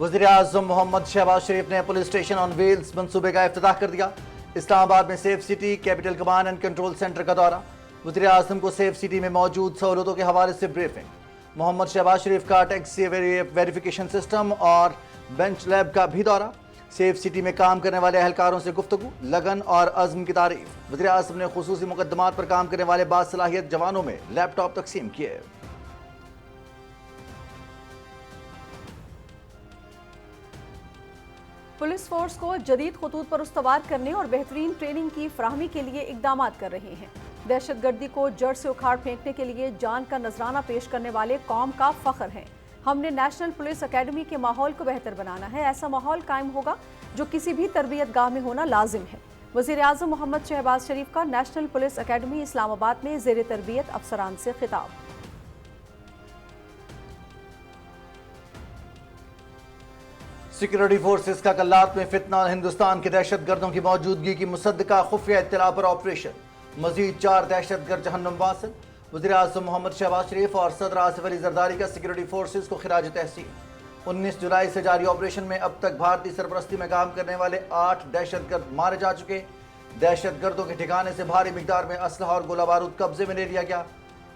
وزیر اعظم محمد شہباز شریف نے police station on Wales منصوبے کا افتتاح کر دیا۔ اسلام آباد میں safe city capital command and control centre کا دورہ۔ وزیر اعظم کو سیف سٹی میں موجود سہولتوں کے حوالے سے بریفنگ۔ محمد شہباز شریف کا ٹیکسی ویریفیکیشن سسٹم اور بینچ لیب کا بھی دورہ۔ سیف سٹی میں کام کرنے والے اہلکاروں سے گفتگو، لگن اور عزم کی تعریف۔ وزیر اعظم نے خصوصی مقدمات پر کام کرنے والے باصلاحیت جوانوں میں لیپ ٹاپ تقسیم کیے۔ پولیس فورس کو جدید خطوط پر استوار کرنے اور بہترین ٹریننگ کی فراہمی کے لیے اقدامات کر رہے ہیں۔ دہشت گردی کو جڑ سے اکھاڑ پھینکنے کے لیے جان کا نذرانہ پیش کرنے والے قوم کا فخر ہیں۔ ہم نے نیشنل پولیس اکیڈمی کے ماحول کو بہتر بنانا ہے۔ ایسا ماحول قائم ہوگا جو کسی بھی تربیت گاہ میں ہونا لازم ہے۔ وزیر اعظم محمد شہباز شریف کا نیشنل پولیس اکیڈمی اسلام آباد میں زیر تربیت افسران سے خطاب۔ سیکورٹی فورسز کا کلات میں فتنہ اور ہندوستان کے دہشت گردوں کی موجودگی کی مصدقہ خفیہ اطلاع پر آپریشن۔ مزید 4 دہشت گرد جہنم واصل۔ وزیر اعظم محمد شہباز شریف اور صدر آصف علی زرداری کا سیکورٹی فورسز کو خراج تحسین۔ 19 جولائی سے جاری آپریشن میں اب تک بھارتی سرپرستی میں کام کرنے والے 8 دہشت گرد مارے جا چکے۔ دہشت گردوں کے ٹھکانے سے بھاری مقدار میں اسلحہ اور گولہ بارود قبضے میں لے لیا گیا۔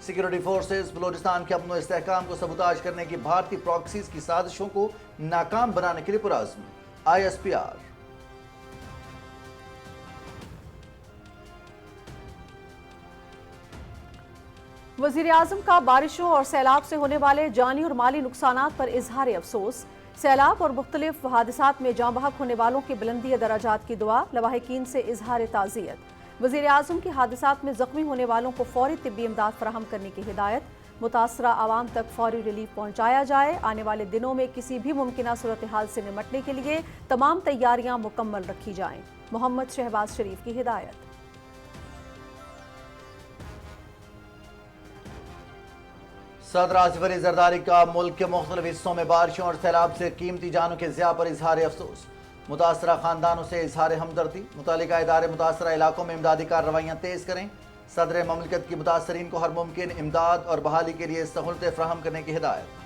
سیکورٹی فورسز بلوچستان کے امن و استحکام کو سبوتاژ کرنے کی بھارتی پراکسیز کی سازشوں کو ناکام بنانے کے لیے پرعزم۔ ISPR۔ وزیر اعظم کا بارشوں اور سیلاب سے ہونے والے جانی اور مالی نقصانات پر اظہار افسوس۔ سیلاب اور مختلف حادثات میں جاں بحق ہونے والوں کی بلندی درجات کی دعا، لواحقین سے اظہار تعزیت۔ وزیر اعظم کی حادثات میں زخمی ہونے والوں کو فوری طبی امداد فراہم کرنے کی ہدایت۔ متاثرہ عوام تک فوری ریلیف پہنچایا جائے۔ آنے والے دنوں میں کسی بھی ممکنہ صورتحال سے نمٹنے کے لیے تمام تیاریاں مکمل رکھی جائیں۔ محمد شہباز شریف کی ہدایت۔ صدر آصف علی زرداری کا ملک کے مختلف حصوں میں بارشوں اور سیلاب سے قیمتی جانوں کے ضیاع پر اظہار افسوس۔ متاثرہ خاندانوں سے اظہار ہمدردی۔ متعلقہ ادارے متاثرہ علاقوں میں امدادی کارروائیاں تیز کریں۔ صدر مملکت کی متاثرین کو ہر ممکن امداد اور بحالی کے لیے سہولتیں فراہم کرنے کی ہدایت۔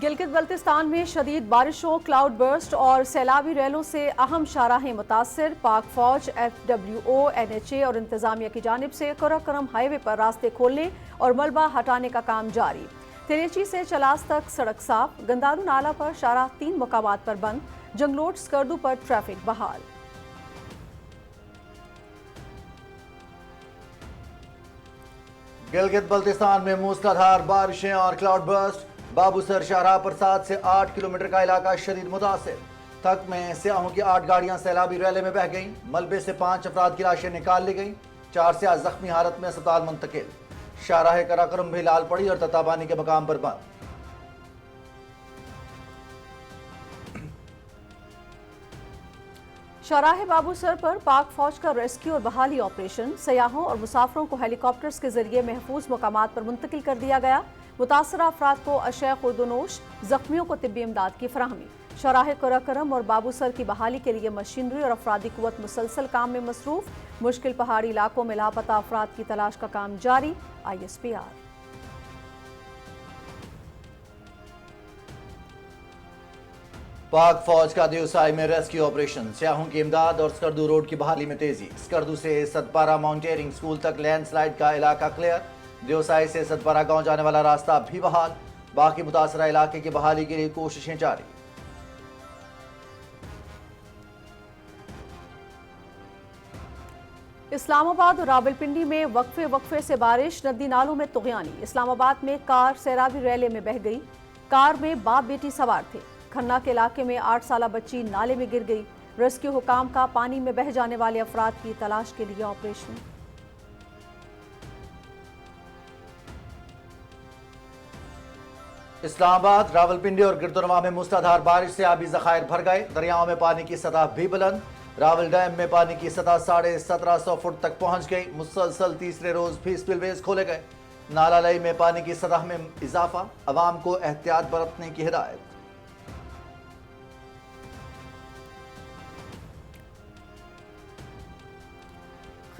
گلگت بلتستان میں شدید بارشوں، کلاؤڈ برسٹ اور سیلابی ریلوں سے اہم شاہراہیں متاثر۔ پاک فوج، FWO، NHA اور انتظامیہ کی جانب سے قراقرم ہائی وے پر راستے کھولنے اور ملبہ ہٹانے کا کام جاری۔ تریچی سے چلاس تک سڑک صاف۔ گندارو نالہ پر شاہراہ 3 مقامات پر بند۔ جنگلوٹ سکردو پر ٹریفک بحال۔ گلگت بلتستان میں موسلادھار بارشیں اور کلاؤڈ برسٹ۔ بابو سر شاہراہ پر 7 سے 8 کلومیٹر کا علاقہ شدید متاثر۔ تھک میں سیاحوں کی 8 گاڑیاں سیلابی ریلے میں بہہ گئیں۔ ملبے سے 5 افراد کی لاشیں نکال لی گئیں۔ 4 سیاح زخمی حالت میں اسپتال منتقل۔ شاہراہ قراقرم بھی لال پڑی اور تتابانی کے مقام پر بند۔ شاہراہ بابو سر پر پاک فوج کا ریسکیو اور بحالی آپریشن۔ سیاحوں اور مسافروں کو ہیلی کاپٹرز کے ذریعے محفوظ مقامات پر منتقل کر دیا گیا۔ متاثرہ افراد کو اشیاء خوردونوش، زخمیوں کو طبی امداد کی فراہمی۔ شاہراہ قراقرم اور بابو سر کی بحالی کے لیے مشینری اور افرادی قوت مسلسل کام میں مصروف۔ مشکل پہاڑی علاقوں میں لاپتہ افراد کی تلاش کا کام جاری۔ ISPR۔ پاک فوج کا دیوسائی میں ریسکیو آپریشن۔ سیاحوں کی امداد اور سکردو روڈ کی بحالی میں تیزی۔ سکردو سے ستپارہ ماؤنٹیئرنگ سکول تک لینڈ سلائیڈ کا علاقہ کلیئر۔ دیوسائی سے ستپارہ گاؤں جانے والا راستہ بھی بحال۔ باقی متاثرہ علاقے کی بحالی کے لیے کوششیں جاری۔ اسلام آباد اور راولپنڈی میں وقفے سے بارش، ندی نالوں میں طغیانی۔ اسلام آباد میں کار سیلابی ریلے میں بہہ گئی۔ کار میں باپ بیٹی سوار تھے۔ کھنہ کے علاقے میں 8 سالہ بچی نالے میں گر گئی۔ ریسکیو حکام کا پانی میں بہہ جانے والے افراد کی تلاش کے لیے آپریشن۔ اسلام آباد، راولپنڈی اور گردونوا میں موسلادھار بارش سے آبی ذخائر بھر گئے۔ دریاؤں میں پانی کی سطح بھی بلند۔ راول ڈیم میں پانی کی سطح 1750 فٹ تک پہنچ گئی۔ مسلسل تیسرے روز بھی سپل ویز کھولے گئے۔ نالہ لئی میں پانی کی سطح میں اضافہ۔ عوام کو احتیاط برتنے کی ہدایت۔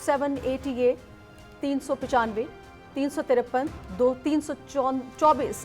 780A, 395, 353, 324